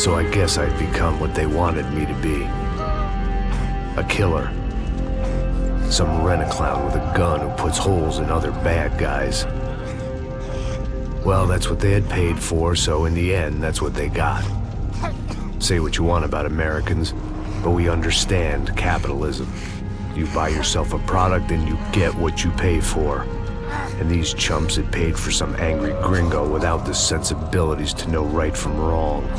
So I guess I'd become what they wanted me to be. A killer. Some rent-a-clown with a gun who puts holes in other bad guys. Well, that's what they had paid for, so in the end, that's what they got. Say what you want about Americans, but we understand capitalism. You buy yourself a product and you get what you pay for. And these chumps had paid for some angry gringo without the sensibilities to know right from wrong.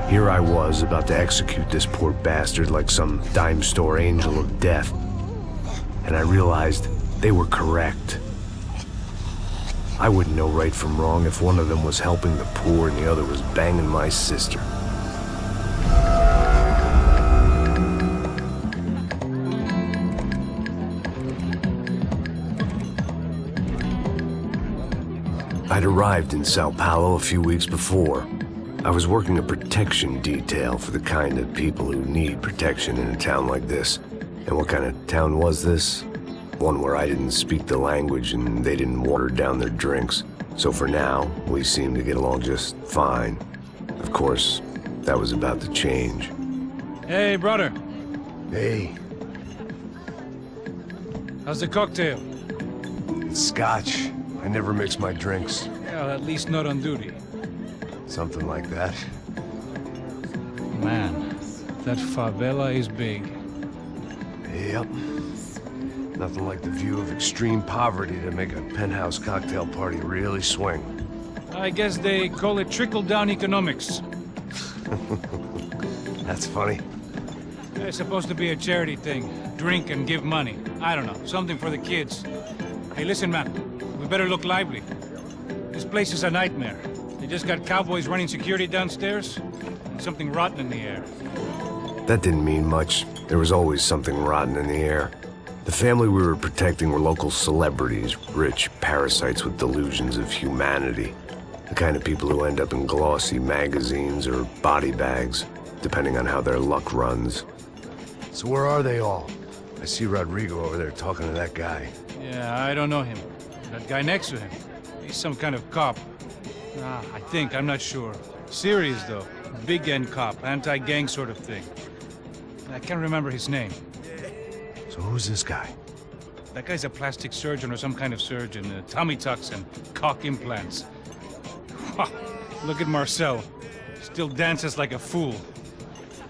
Here I was, about to execute this poor bastard like some dime store angel of death. And I realized they were correct. I wouldn't know right from wrong if one of them was helping the poor and the other was banging my sister. I'd arrived in Sao Paulo a few weeks before. I was working a protection detail for the kind of people who need protection in a town like this. And what kind of town was this? One where I didn't speak the language and they didn't water down their drinks. So for now, we seemed to get along just fine. Of course, that was about to change. Hey, brother. Hey. How's the cocktail? It's scotch. I never mix my drinks. Well, at least not on duty. Something like that. Man, that favela is big. Yep. Nothing like the view of extreme poverty to make a penthouse cocktail party really swing. I guess they call it trickle-down economics. That's funny. It's supposed to be a charity thing. Drink and give money. I don't know, something for the kids. Hey, listen, man. We better look lively. This place is a nightmare. They just got cowboys running security downstairs, and something rotten in the air. That didn't mean much. There was always something rotten in the air. The family we were protecting were local celebrities, rich parasites with delusions of humanity. The kind of people who end up in glossy magazines or body bags, depending on how their luck runs. So where are they all? I see Rodrigo over there talking to that guy. Yeah, I don't know him. That guy next to him, he's some kind of cop. I think, I'm not sure. Serious, though. Big-end cop, anti-gang sort of thing. I can't remember his name. So who's this guy? That guy's a plastic surgeon or some kind of surgeon. Tummy tucks and cock implants. Look at Marcel. Still dances like a fool.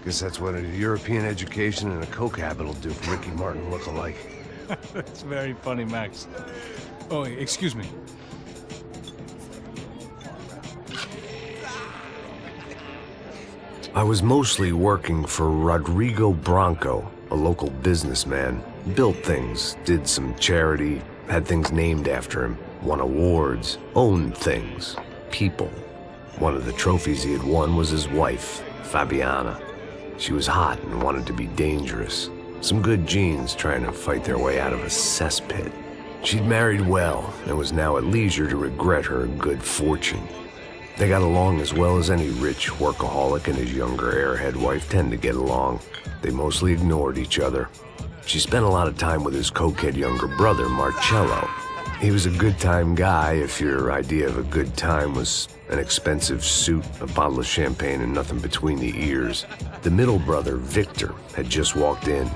Guess that's what a European education and a coke habit will do for Ricky Martin look-alike. That's very funny, Max. Oh, excuse me. I was mostly working for Rodrigo Branco, a local businessman. Built things, did some charity, had things named after him, won awards, owned things, people. One of the trophies he had won was his wife, Fabiana. She was hot and wanted to be dangerous. Some good genes trying to fight their way out of a cesspit. She'd married well and was now at leisure to regret her good fortune. They got along as well as any rich workaholic and his younger airhead wife tend to get along. They mostly ignored each other. She spent a lot of time with his cokehead younger brother, Marcello. He was a good-time guy if your idea of a good time was an expensive suit, a bottle of champagne, and nothing between the ears. The middle brother, Victor, had just walked in.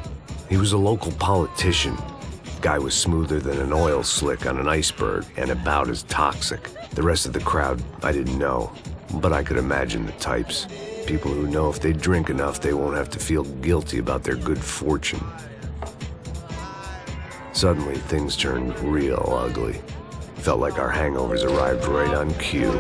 He was a local politician. Guy was smoother than an oil slick on an iceberg and about as toxic. The rest of the crowd, I didn't know, but I could imagine the types. People who know if they drink enough, they won't have to feel guilty about their good fortune. Suddenly, things turned real ugly. Felt like our hangovers arrived right on cue.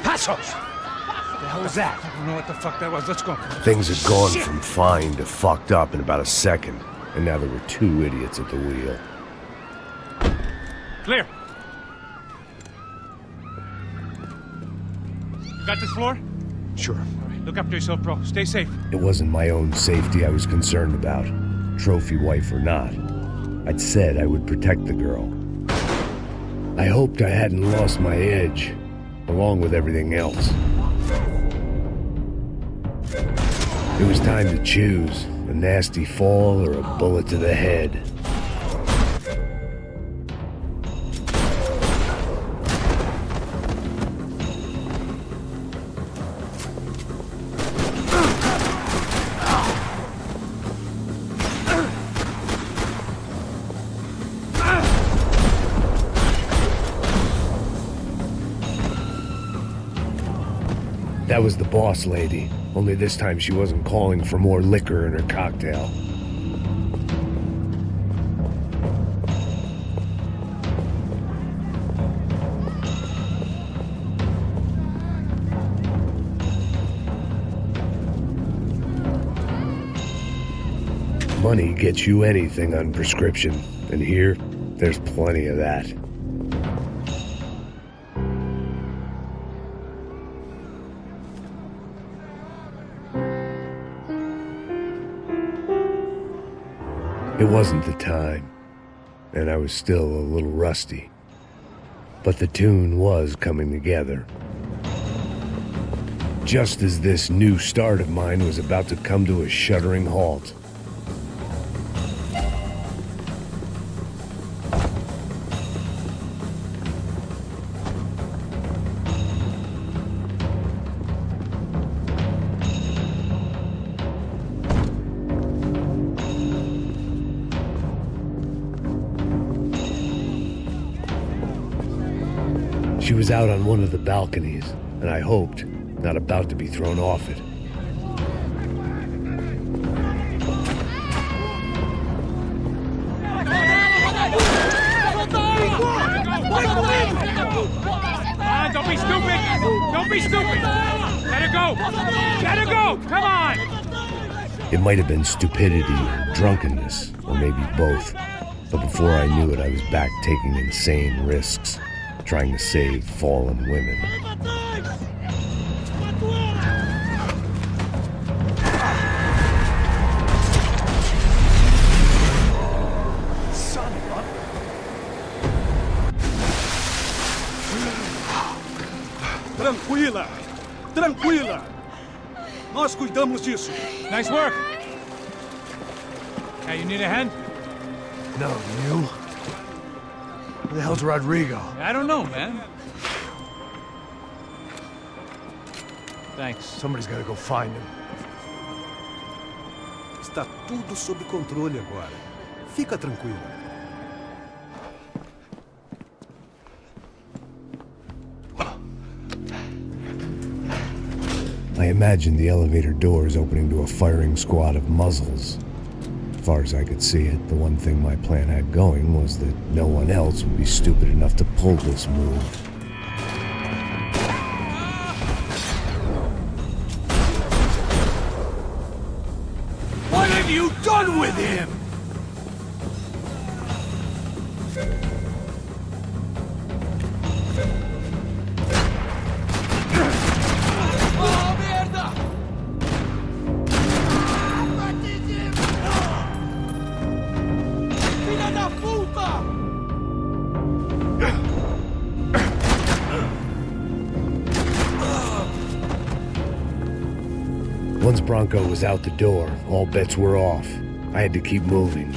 Passos! What the hell was that? I don't know what the fuck that was. Let's go. Things had gone from fine to fucked up in about a second, and now there were two idiots at the wheel. Clear. You got this floor? Sure. All right, look after yourself, bro. Stay safe. It wasn't my own safety I was concerned about, trophy wife or not. I'd said I would protect the girl. I hoped I hadn't lost my edge, along with everything else. It was time to choose, a nasty fall or a bullet to the head. That was the boss lady, only this time she wasn't calling for more liquor in her cocktail. Money gets you anything on prescription, and here, there's plenty of that. It wasn't the time, and I was still a little rusty. But the tune was coming together. Just as this new start of mine was about to come to a shuddering halt. She was out on one of the balconies, and I hoped not about to be thrown off it. Don't be stupid! Don't be stupid! Let her go! Let her go! Come on! It might have been stupidity, drunkenness, or maybe both. But before I knew it, I was back taking insane risks, trying to save fallen women. Tranquila! Tranquila! Nós cuidamos disso. Nice work! Hey, you need a hand? No, you? Where the hell's Rodrigo? I don't know, man. Thanks. Somebody's gotta go find him. Está tudo sob controle agora. Fica tranquila. I imagined the elevator doors opening to a firing squad of muzzles. As far as I could see it, the one thing my plan had going was that no one else would be stupid enough to pull this move. What have you done with him? Once Bronco was out the door, all bets were off. I had to keep moving.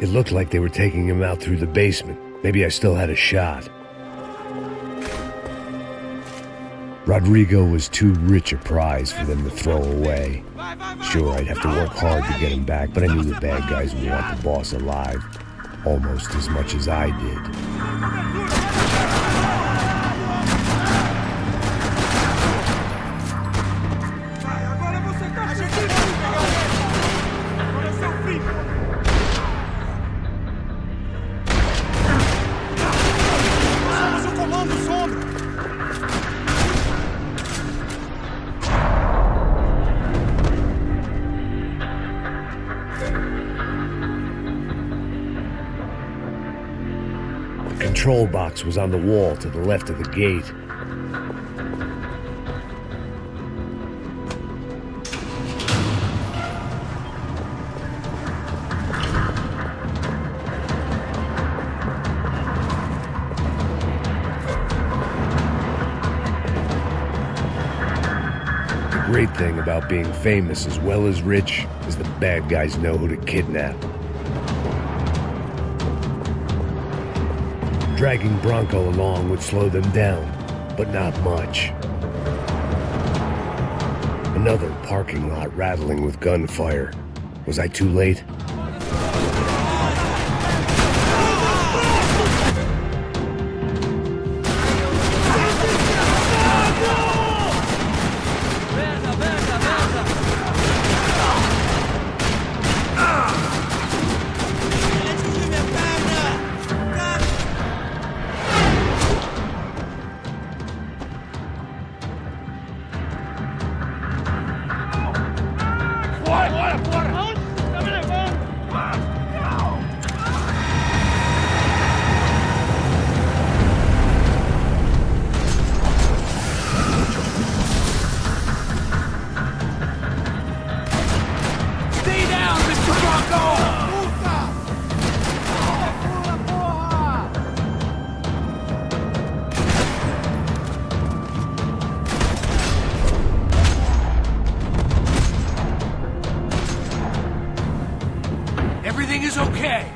It looked like they were taking him out through the basement. Maybe I still had a shot. Rodrigo was too rich a prize for them to throw away. Sure, I'd have to work hard to get him back, but I knew the bad guys would want the boss alive almost as much as I did. control box was on the wall to the left of the gate. The great thing about being famous as well as rich is the bad guys know who to kidnap. Dragging Bronco along would slow them down, but not much. Another parking lot rattling with gunfire. Was I too late? Everything is okay.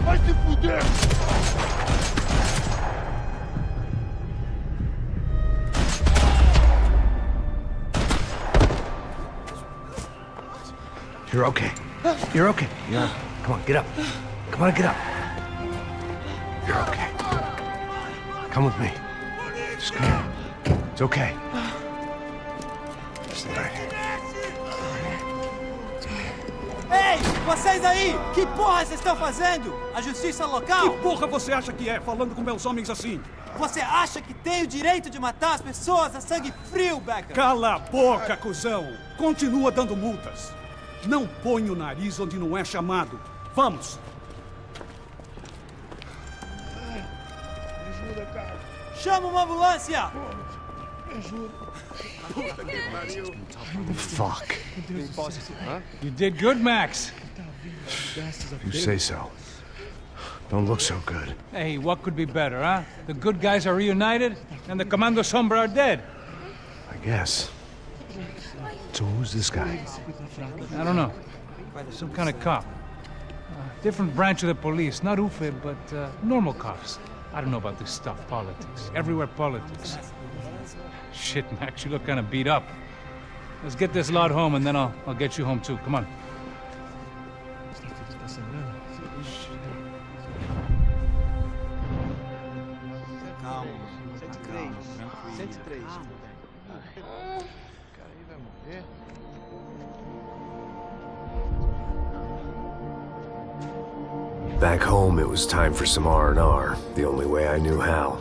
Vai se fuder! You're okay. You're okay. Yeah. Come on, get up. Come on, get up. You're okay. Come with me. Just come here. It's okay. Stay right here. Ei, vocês aí! Que porra vocês estão fazendo? A justiça local? Que porra você acha que é, falando com meus homens assim? Você acha que tem o direito de matar as pessoas a sangue frio, Becker? Cala a boca, cuzão! Continua dando multas. Não põe o nariz onde não é chamado. Vamos! Me ajuda, cara. Chama uma ambulância! Me ajuda. Puta que pariu. Fuck. You did good, Max. You say so. Don't look so good. Hey, what could be better, huh? The good guys are reunited, and the Commando Sombra are dead. I guess. So who's this guy? I don't know. Some kind of cop. Different branch of the police. Not UFE, but normal cops. I don't know about this stuff, politics. Everywhere politics. Shit, Max, you look kind of beat up. Let's get this lot home, and then I'll get you home too. Come on. Calma, calma. 103. Cara, aí vai morrer. Back home, it was time for some R&R, the only way I knew how.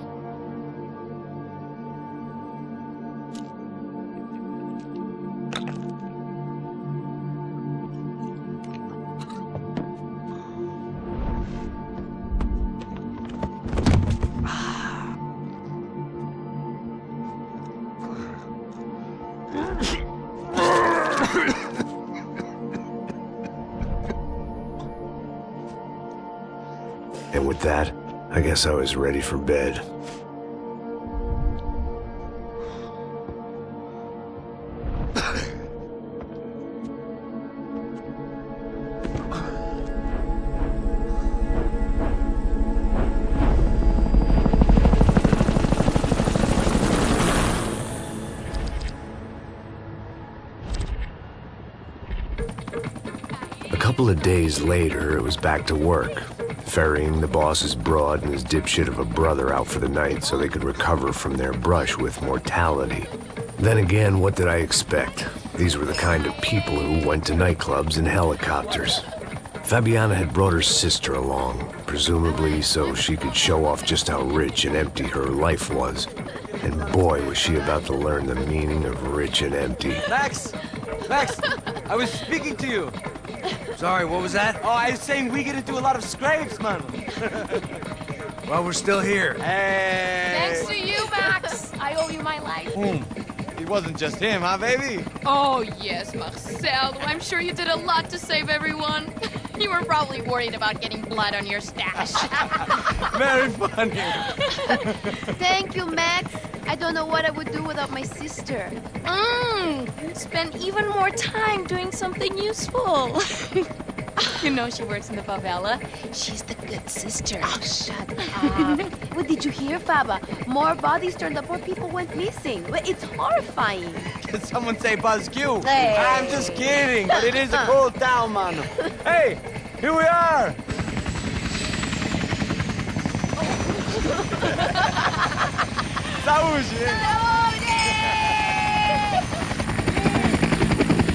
And with that, I guess I was ready for bed. A couple of days later, it was back to work. Ferrying the boss's broad and his dipshit of a brother out for the night so they could recover from their brush with mortality. Then again, what did I expect? These were the kind of people who went to nightclubs in helicopters. Fabiana had brought her sister along, presumably so she could show off just how rich and empty her life was. And boy, was she about to learn the meaning of rich and empty. Max, Max, I was speaking to you. Sorry, what was that? Oh, I was saying we get into a lot of scrapes, man. Well, we're still here. Hey. Thanks to you, Max. I owe you my life. It wasn't just him, huh, baby? Oh, yes, Marcel. I'm sure you did a lot to save everyone. You were probably worried about getting blood on your stash. Very funny. Thank you, Max. I don't know what I would do without my sister. Spend even more time doing something useful. You know she works in the favela. She's the good sister. Oh, shut up. What did you hear, Faba? More bodies turned up, more people went missing. It's horrifying. Did someone say Buzz Q? Hey. I'm just kidding, but it is a cool town, man. Hey, here we are. Saúde!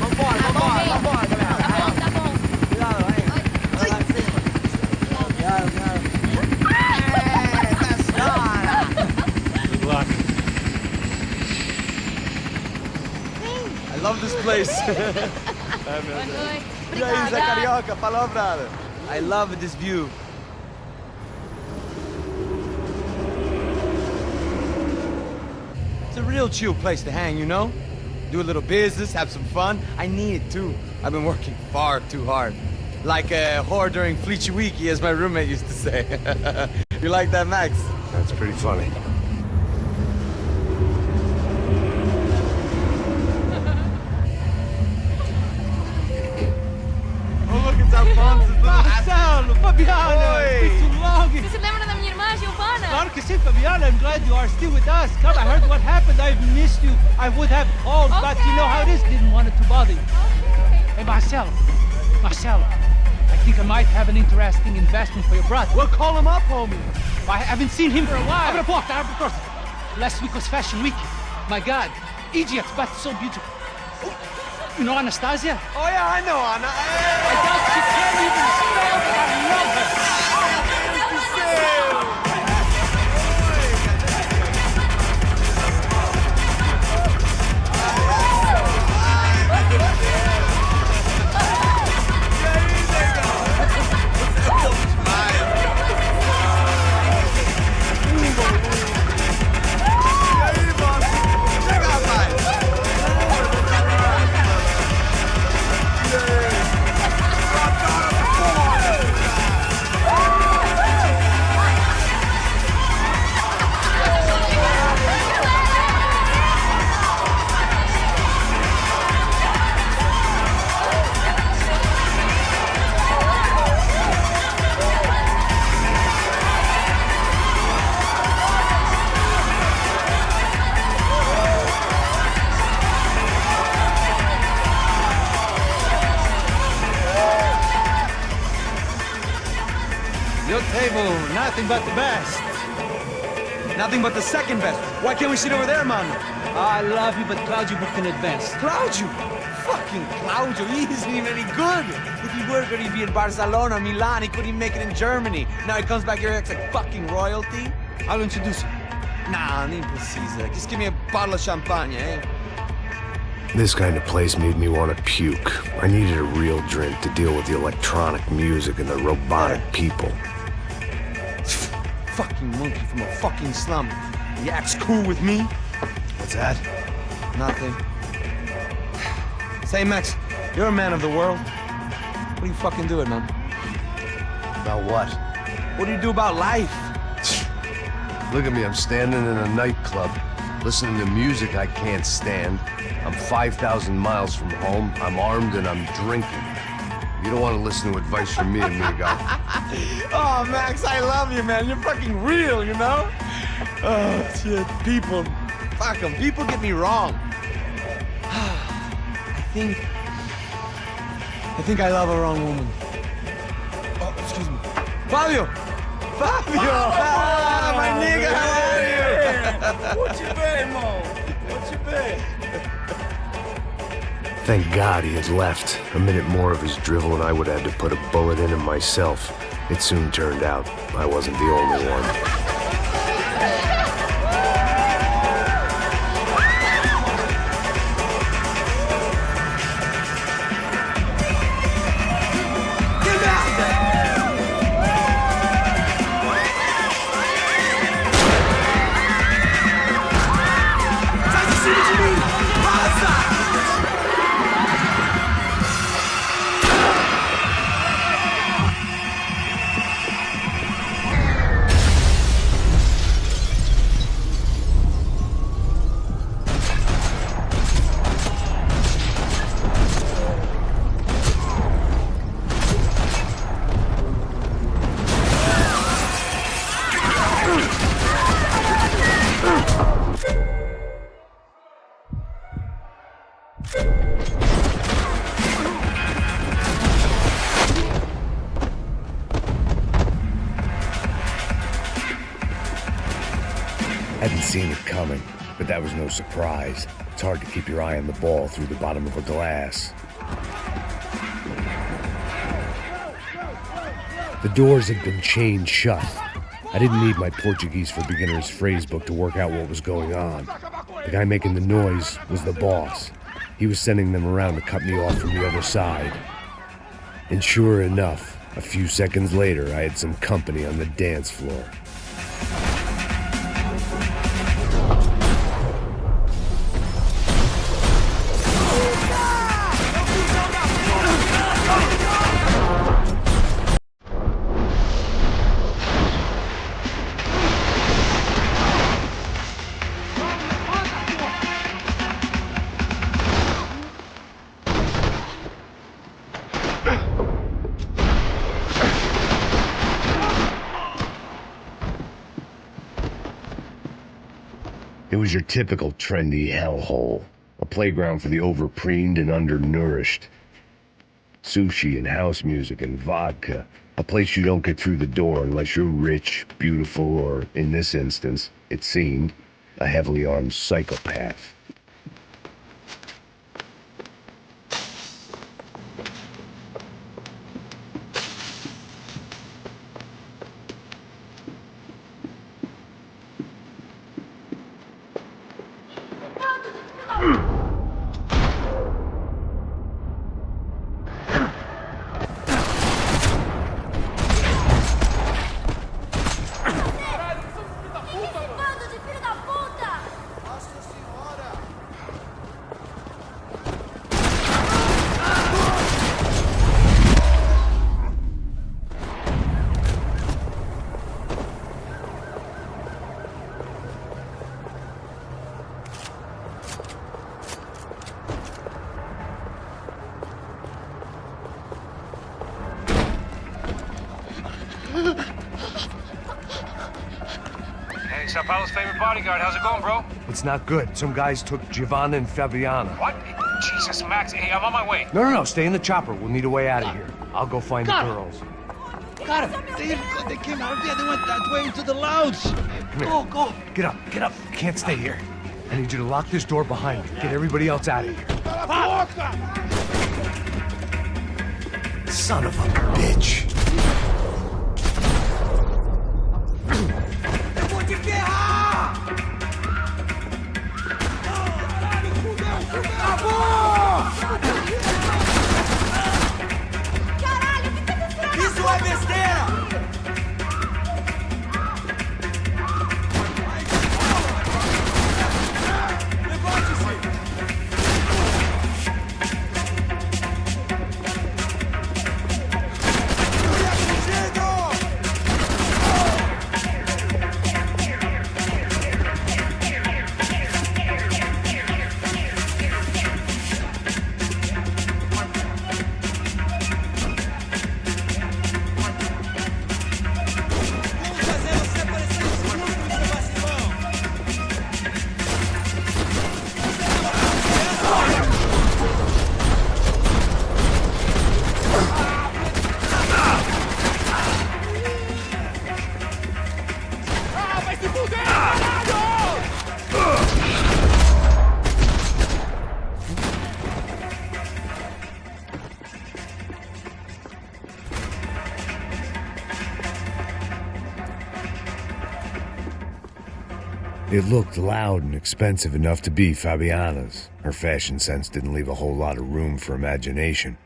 Vambora, vambora, galera. Tá bom. Cuidado, aí. Vai lá em cima. Cuidado, cuidado. Good luck. I love this place. E aí, Zé Carioca, falou, brother. I love this view. It's a real chill place to hang, you know? Do a little business, have some fun. I need it too. I've been working far too hard. Like a whore during Fleechy Weeky, as my roommate used to say. You like that, Max? That's pretty funny. Oh, look, it's Alfonso. Marcelo, Fabiana, Oi. it's been too long. Você se lembra da minha irmã, Giovanna? Claro que sim, Fabiana. I'm glad you are still with us. Come, I heard what happened. I've missed you. I would have called, but you know how it is. Didn't want it to bother you. Hey, Marcelo, I think I might have an interesting investment for your brother. Well, call him up, homie. I haven't seen him for a while. Abre a porta. Last week was Fashion Week. My God, Egypt, but so beautiful. You know Anastasia? Oh, yeah, I know, Anna. I doubt she can't even spell, but I love her. Your table, nothing but the best. Nothing but the second best. Why can't we sit over there, man? I love you, but Claudio booked in advance. Claudio? Fucking Claudio, he isn't even any good. If he were good, he'd be in Barcelona, Milan. He couldn't even make it in Germany. Now he comes back here and acts like fucking royalty. I'll introduce you. Nah, need precisa. Just give me a bottle of champagne, eh? This kind of place made me want to puke. I needed a real drink to deal with the electronic music and the robotic people. Fucking monkey from a fucking slum. He acts cool with me. What's that? Nothing. Say, Max, you're a man of the world. What do you fucking do it, man? About what? What do you do about life? Look at me, I'm standing in a nightclub, listening to music I can't stand. I'm 5,000 miles from home, I'm armed, and I'm drinking. You don't want to listen to advice from me, amigo. Oh, Max, I love you, man. You're fucking real, you know? Oh, shit. People. Fuck them. People get me wrong. I think I love a wrong woman. Oh, excuse me. Fabio! Fabio! Ah, my nigga, how are you? What you been, Mo? What you been? Thank God he had left. A minute more of his drivel and I would have had to put a bullet in him myself. It soon turned out I wasn't the only one. Hadn't seen it coming, but that was no surprise. It's hard to keep your eye on the ball through the bottom of a glass. The doors had been chained shut. I didn't need my Portuguese for Beginners phrase book to work out what was going on. The guy making the noise was the boss. He was sending them around to cut me off from the other side. And sure enough, a few seconds later, I had some company on the dance floor. It was your typical trendy hellhole, a playground for the overpreened and undernourished. Sushi and house music and vodka, a place you don't get through the door unless you're rich, beautiful, or, in this instance, it seemed, a heavily armed psychopath. Hey, Sao Paulo's favorite bodyguard. How's it going, bro? It's not good. Some guys took Giovanna and Fabiana. What? Jesus, Max. Hey, I'm on my way. No, stay in the chopper. We'll need a way out of here. I'll go find the girls. Got him. They came out. Yeah, they went that way into the lounge. Come here. Go. Get up. Can't stay here. I need you to lock this door behind you. Get everybody else out of here. Son of a bitch. Isso é besteira! It looked loud and expensive enough to be Fabiana's. Her fashion sense didn't leave a whole lot of room for imagination,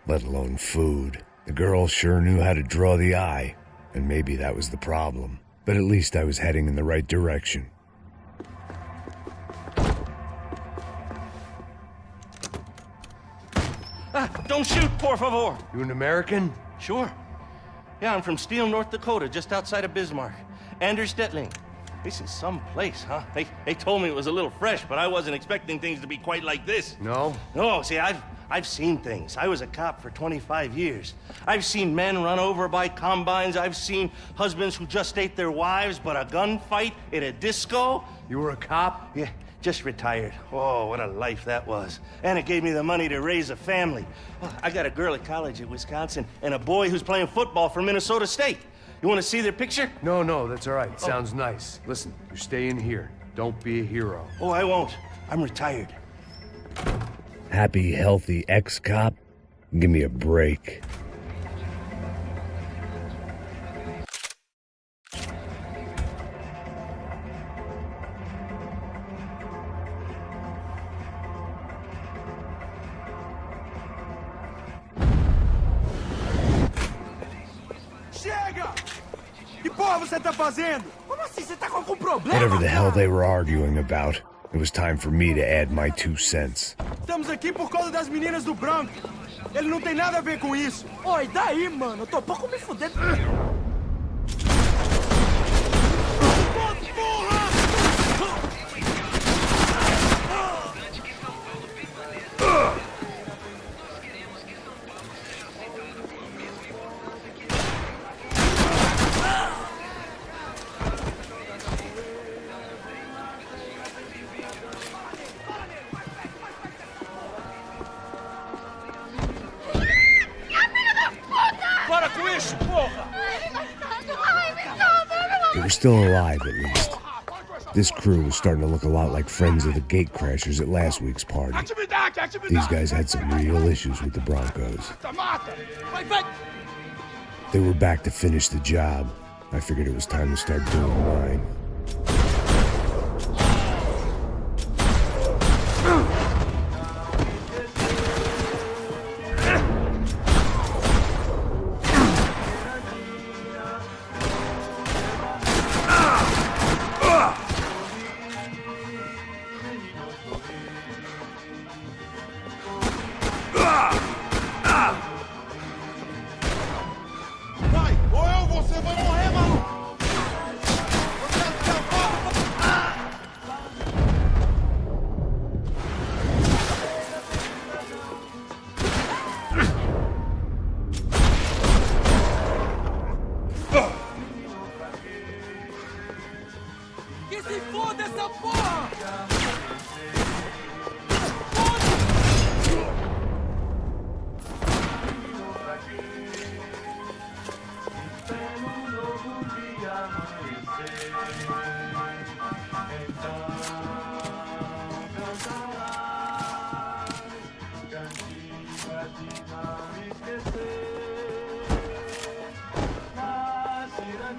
let alone food. The girl sure knew how to draw the eye, and maybe that was the problem. But at least I was heading in the right direction. Don't shoot, por favor. You an American? Sure. Yeah, I'm from Steele, North Dakota, just outside of Bismarck. Anders Stetling. This is some place, huh? They told me it was a little fresh, but I wasn't expecting things to be quite like this. No? No, see, I've seen things. I was a cop for 25 years. I've seen men run over by combines. I've seen husbands who just ate their wives, but a gunfight at a disco. You were a cop? Yeah, just retired. Oh, what a life that was. And it gave me the money to raise a family. Well, I got a girl at college at Wisconsin and a boy who's playing football for Minnesota State. You want to see their picture? No, that's all right. Sounds nice. Listen, you stay in here. Don't be a hero. Oh, I won't. I'm retired. Happy, healthy ex-cop? Give me a break. Chega! Que porra você tá fazendo? Como assim? Você tá com algum problema? Whatever the hell they were arguing about, it was time for me to add my 2 cents. Estamos aqui por causa das meninas do branco. Ele não tem nada a ver com isso. Oi, daí, mano? Eu tô pouco me fudendo. They were still alive, at least. This crew was starting to look a lot like friends of the gatecrashers at last week's party. These guys had some real issues with the Broncos. They were back to finish the job. I figured it was time to start doing mine.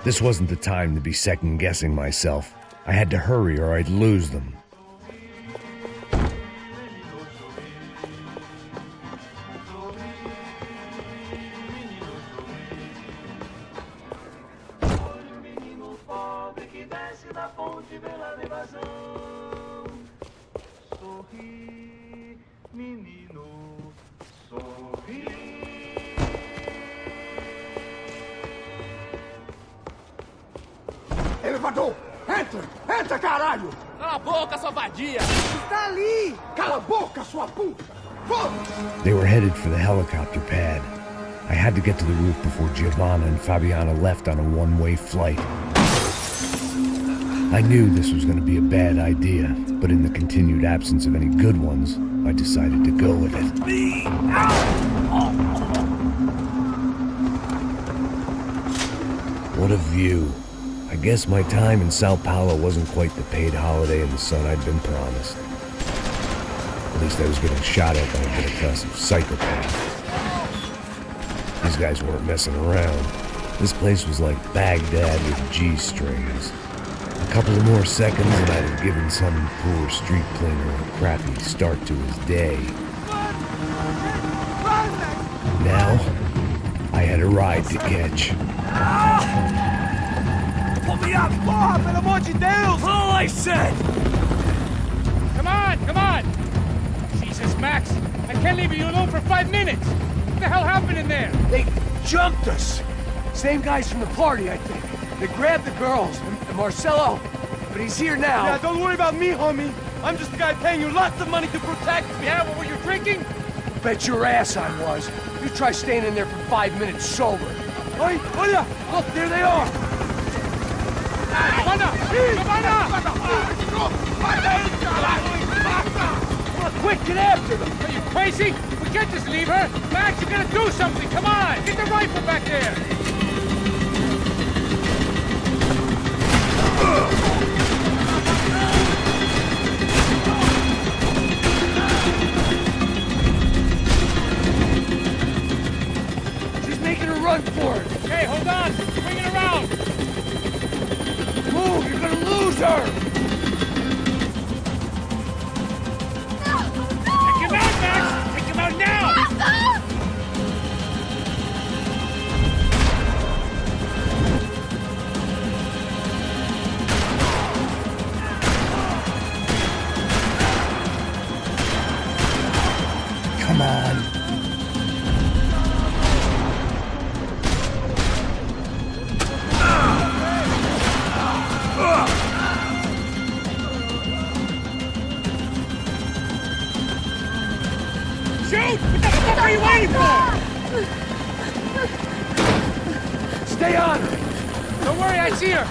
This wasn't the time to be second-guessing myself. I had to hurry or I'd lose them. Elevador! Entra! Entra, caralho! Cala a boca, sua vadia! Está ali! Cala a boca, sua puta! They were headed for the helicopter pad. I had to get to the roof before Giovanna and Fabiana left on a one-way flight. I knew this was going to be a bad idea, but in the continued absence of any good ones, I decided to go with it. What a view. I guess my time in Sao Paulo wasn't quite the paid holiday in the sun I'd been promised. At least I was getting shot at by a middle-class psychopath. These guys weren't messing around. This place was like Baghdad with G-strings. A couple of more seconds and I'd have given some poor street cleaner a crappy start to his day. Now, I had a ride to catch. Pull me up! Porra, pelo amor de Deus! All I said! Come on! Jesus, Max! I can't leave you alone for 5 minutes! What the hell happened in there? They jumped us! Same guys from the party, I think. They grabbed the girls, and Marcelo, but he's here now. Yeah, don't worry about me, homie. I'm just the guy paying you lots of money to protect me. Yeah, what were you drinking? Bet your ass I was. You try staying in there for 5 minutes sober. Oi, olha! Look, there they are! Giovanna! Come on, quick, get after them! Are you crazy? We can't just leave her! Max, you gotta do something! Come on! Get the rifle back there! She's making a run for it. Hey, hold on! Bring it around! Move, you're gonna lose her! Take him out, Max! Take him out now! Come on. Shoot! What the fuck are you waiting for? Stay on her. Don't worry, I see her!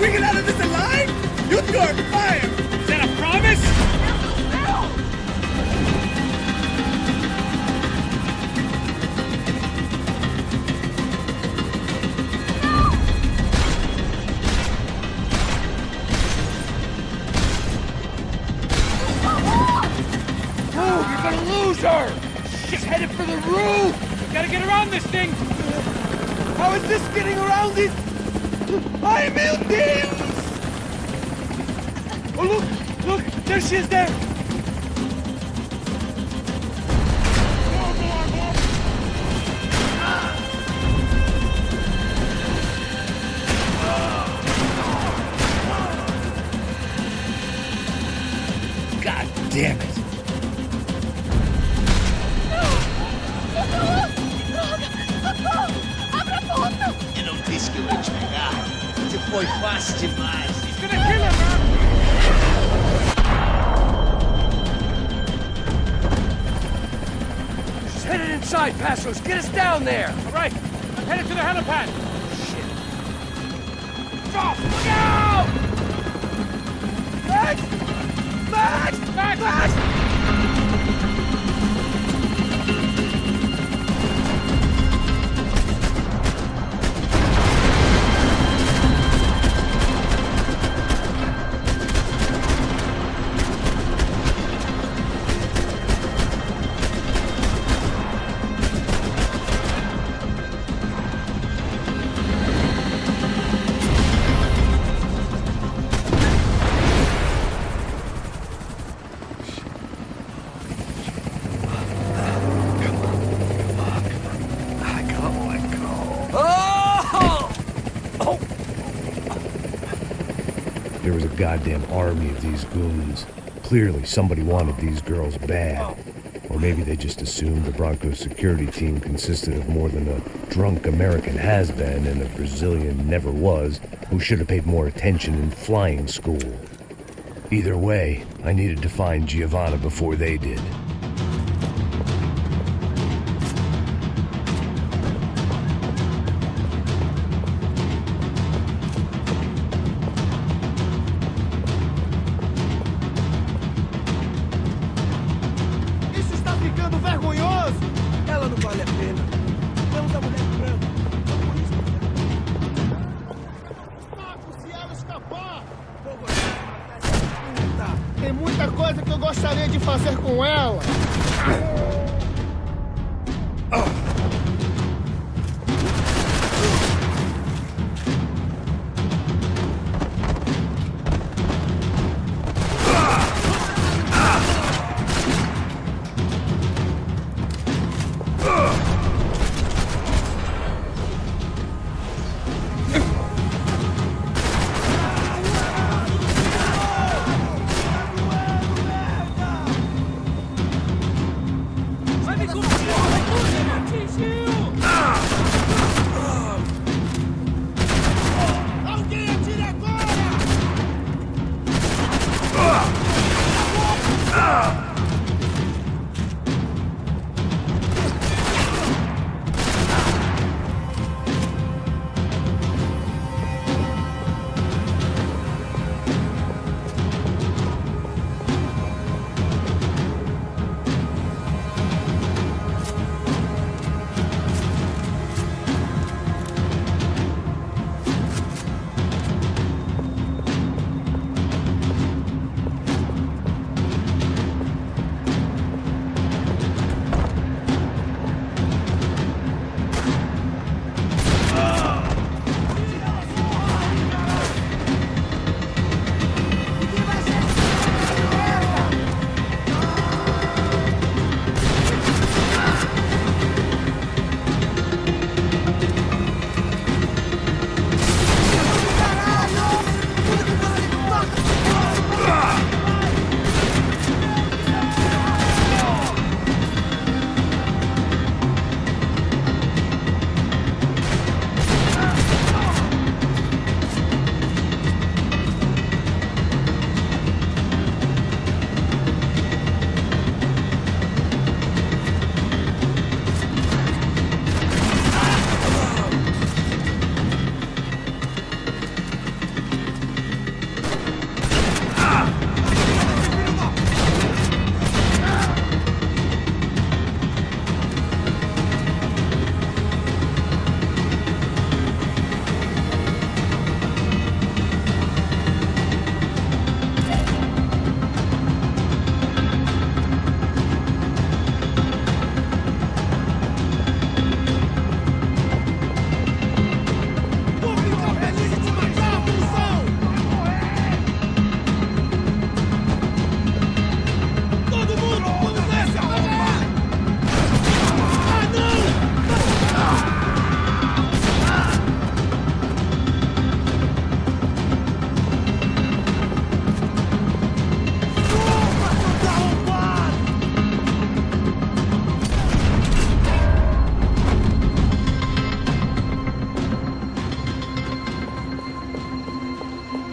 We get out of this alive? You two are fired! Is that a promise? Move, you're gonna lose her! She's headed for the roof! We gotta get around this thing! How is this getting around it? Ai, meu Deus! Oh, look! Look! There she is there! God damn it! Eu não disse que eu ia te pegar. Você foi fácil demais. He's gonna kill her, man! She's headed inside, Passos! Get us down there! All right, I'm headed to the helipad. Shit! Drop! Look out! Max! Max! Max! Max! There was a goddamn army of these goons. Clearly, somebody wanted these girls bad. Or maybe they just assumed the Broncos security team consisted of more than a drunk American has-been and a Brazilian never was who should have paid more attention in flying school. Either way, I needed to find Giovanna before they did. Isso está ficando vergonhoso! Ela não vale a pena. Temos a mulher branca. Vamos isso. Marco, se ela escapar, vou matar essa puta. Tem muita coisa que eu gostaria de fazer com ela.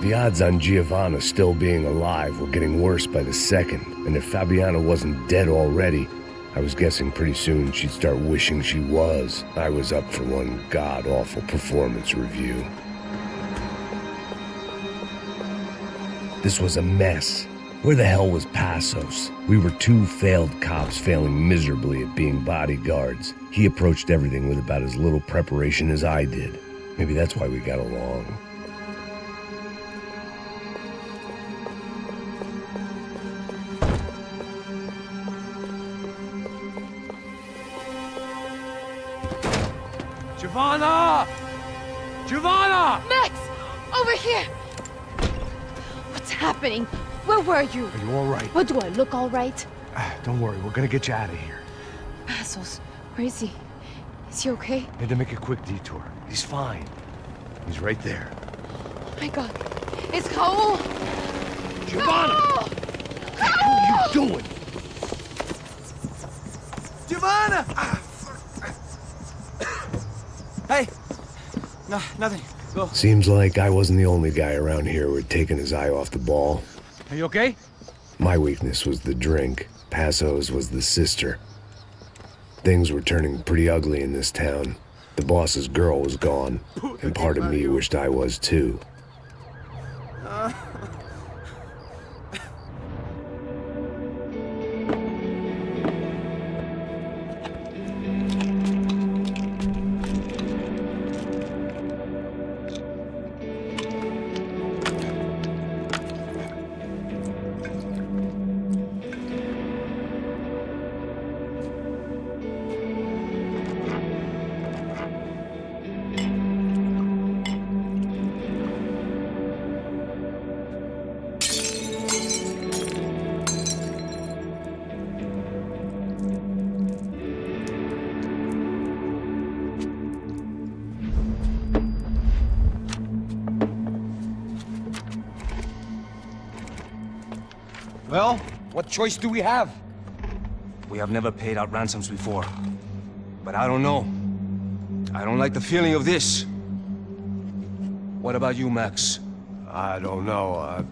The odds on Giovanna still being alive were getting worse by the second, and if Fabiana wasn't dead already, I was guessing pretty soon she'd start wishing she was. I was up for one god-awful performance review. This was a mess. Where the hell was Passos? We were two failed cops failing miserably at being bodyguards. He approached everything with about as little preparation as I did. Maybe that's why we got along. Giovanna! Giovanna! Max! Over here! What's happening? Where were you? Are you all right? What, do I look all right? Don't worry, we're gonna get you out of here. Passos, where is he? Is he okay? Had to make a quick detour. He's fine. He's right there. Oh my God. It's Raul! Giovanna! No! What the hell are you doing? Giovanna! Hey! No, nothing. Go. Seems like I wasn't the only guy around here who had taken his eye off the ball. Are you okay? My weakness was the drink. Passos was the sister. Things were turning pretty ugly in this town. The boss's girl was gone, and part of me wished I was too. Well, what choice do we have? We have never paid out ransoms before. But I don't know. I don't like the feeling of this. What about you, Max? I don't know.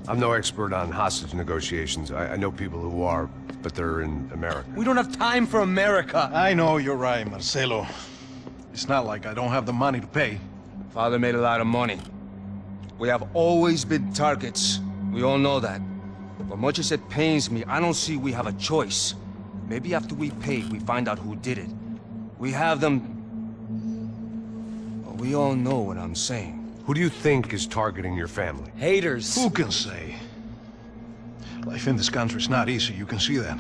I'm no expert on hostage negotiations. I know people who are, but they're in America. We don't have time for America. I know you're right, Marcelo. It's not like I don't have the money to pay. Father made a lot of money. We have always been targets. We all know that. But much as it pains me, I don't see we have a choice. Maybe after we pay, we find out who did it. We have them... But we all know what I'm saying. Who do you think is targeting your family? Haters. Who can say? Life in this country is not easy, you can see that.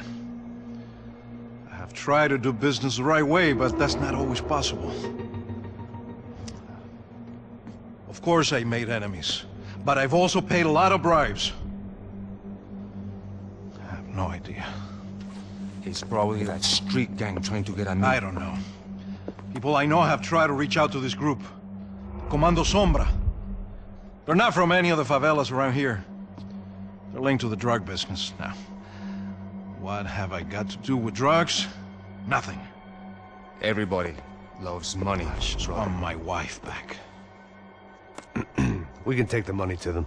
I have tried to do business the right way, but that's not always possible. Of course I made enemies, but I've also paid a lot of bribes. I have no idea. It's probably that street gang trying to get at me. I don't know. People I know have tried to reach out to this group. Comando Sombra. They're not from any of the favelas around here. They're linked to the drug business. Now, what have I got to do with drugs? Nothing. Everybody loves money. I just want my wife back. We can take the money to them.